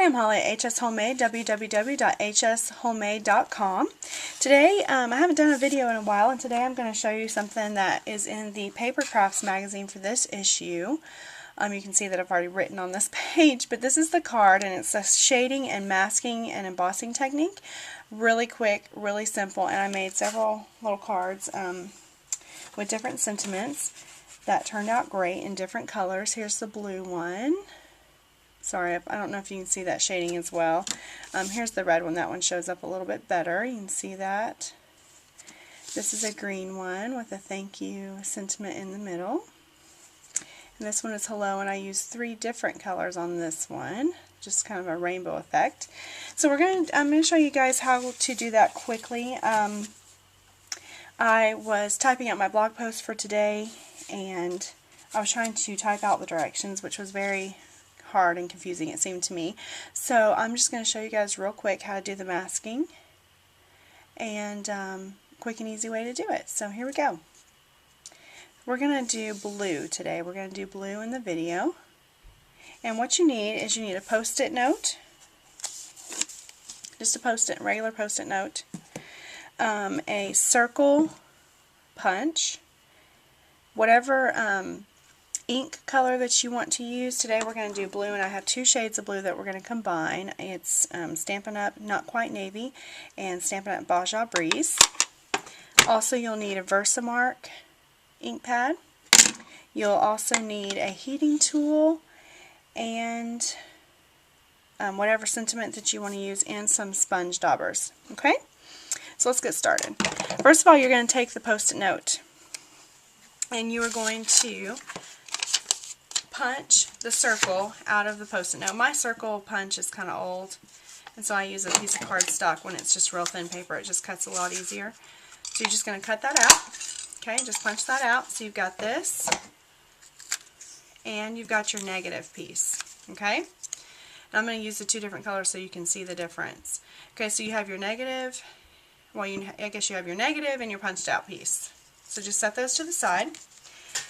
Hi, I'm Holly at HS Homemade, www.hshomemade.com. Today, I haven't done a video in a while, and today I'm going to show you something that is in the Paper Crafts magazine for this issue. You can see that I've already written on this page, but this is the card, and it's a shading and masking and embossing technique. Really quick, really simple, and I made several little cards with different sentiments that turned out great in different colors. Here's the blue one. Sorry, I don't know if you can see that shading as well. Here's the red one. That one shows up a little bit better. You can see that. This is a green one with a thank you sentiment in the middle. And this one is hello, and I used 3 different colors on this one. Just kind of a rainbow effect. So I'm going to show you guys how to do that quickly. I was typing out my blog post for today, and I was trying to type out the directions, which was very hard and confusing, it seemed to me. So I'm just going to show you guys real quick how to do the masking, and quick and easy way to do it. So here we go. We're going to do blue today. We're going to do blue in the video. And what you need is you need a post-it note, just a post-it, regular post-it note, a circle punch, whatever ink color that you want to use. Today we're going to do blue, and I have 2 shades of blue that we're going to combine. It's Stampin' Up! Not Quite Navy and Stampin' Up! Baja Breeze. Also, you'll need a Versamark ink pad. You'll also need a heating tool and whatever sentiment that you want to use, and some sponge daubers. Okay? So let's get started. First of all, you're going to take the post-it note, and you are going to punch the circle out of the post-it note. My circle punch is kind of old, and so I use a piece of cardstock when it's just real thin paper. It just cuts a lot easier. So you're just going to cut that out. Okay, just punch that out. So you've got this, and you've got your negative piece. Okay, and I'm going to use the 2 different colors so you can see the difference. Okay, so you have your negative. Well, I guess you have your negative and your punched out piece. So just set those to the side.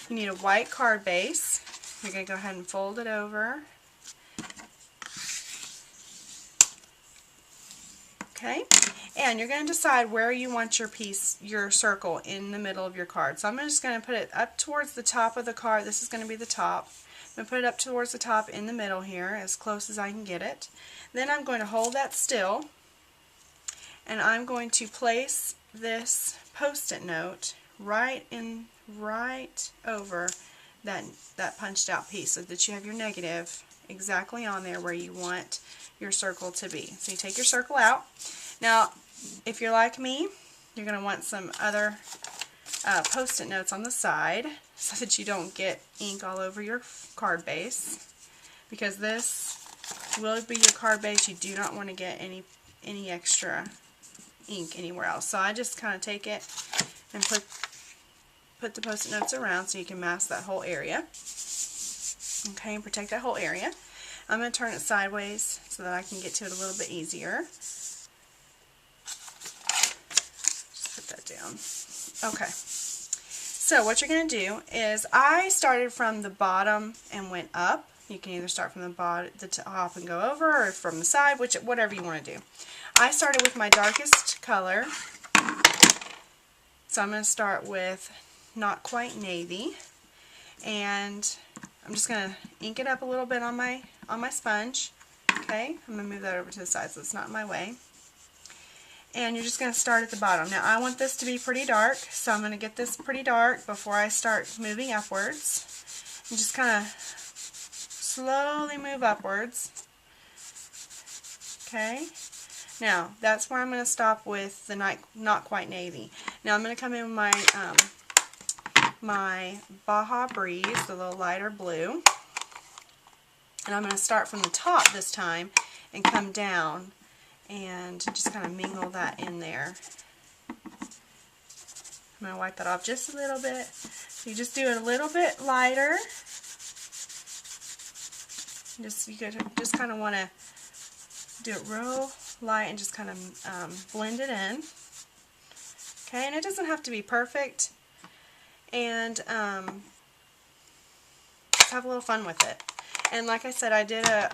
You need a white card base. You're going to go ahead and fold it over. Okay, and you're going to decide where you want your piece, your circle, in the middle of your card. So I'm just going to put it up towards the top of the card. This is going to be the top. I'm going to put it up towards the top in the middle here, as close as I can get it. Then I'm going to hold that still, and I'm going to place this post-it note right over that punched out piece, so that you have your negative exactly on there where you want your circle to be. So you take your circle out. Now, if you're like me, you're going to want some other post-it notes on the side so that you don't get ink all over your card base, because this will be your card base. You do not want to get any extra ink anywhere else. So I just kind of take it and put the post-it notes around so you can mask that whole area. Okay, and protect that whole area. I'm going to turn it sideways so that I can get to it a little bit easier. Just put that down. Okay. So what you're going to do is, I started from the bottom and went up. You can either start from the top and go over, or from the side, whatever you want to do. I started with my darkest color, so I'm going to start with Not Quite Navy, and I'm just going to ink it up a little bit on my sponge. Okay, I'm going to move that over to the side so it's not in my way. And you're just going to start at the bottom. Now I want this to be pretty dark, so I'm going to get this pretty dark before I start moving upwards. And just kind of slowly move upwards. Okay. Now, that's where I'm going to stop with the Not Quite Navy. Now I'm going to come in with my Baja Breeze, the little lighter blue. And I'm going to start from the top this time and come down and just kind of mingle that in there. I'm going to wipe that off just a little bit. You just do it a little bit lighter. You just kind of want to do it real light and just kind of blend it in. Okay, and it doesn't have to be perfect, and just have a little fun with it. And like I said, I did a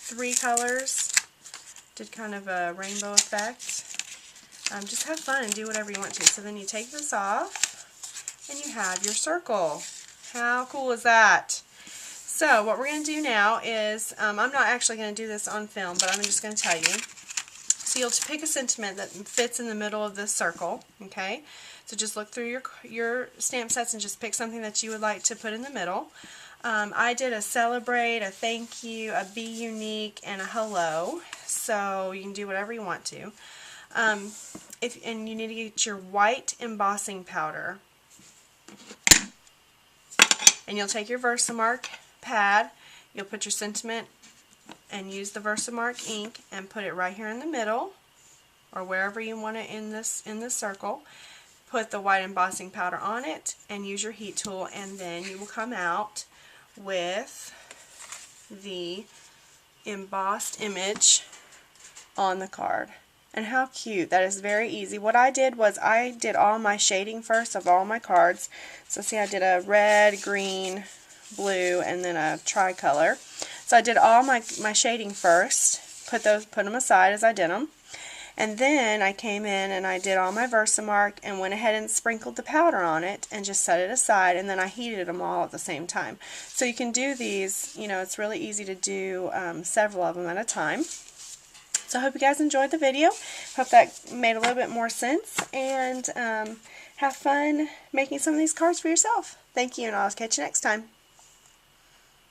3 colors. Did kind of a rainbow effect. Just have fun and do whatever you want to. So then you take this off and you have your circle. How cool is that? So what we're going to do now is, I'm not actually going to do this on film, but I'm just going to tell you. So you'll pick a sentiment that fits in the middle of this circle, okay? So just look through your stamp sets and just pick something that you would like to put in the middle. I did a celebrate, a thank you, a be unique, and a hello. So you can do whatever you want to. And you need to get your white embossing powder. And you'll take your Versamark pad, you'll put your sentiment and use the Versamark ink and put it right here in the middle or wherever you want it in this circle. Put the white embossing powder on it and use your heat tool, and then you will come out with the embossed image on the card. And how cute. That is very easy. What I did was I did all my shading first of all my cards. So see, I did a red, green, blue, and then a tricolor. So I did all my shading first, put them aside as I did them. And then I came in and I did all my Versamark and went ahead and sprinkled the powder on it and just set it aside, and then I heated them all at the same time. So you can do these, you know, it's really easy to do several of them at a time. So I hope you guys enjoyed the video. Hope that made a little bit more sense, and have fun making some of these cards for yourself. Thank you, and I'll catch you next time.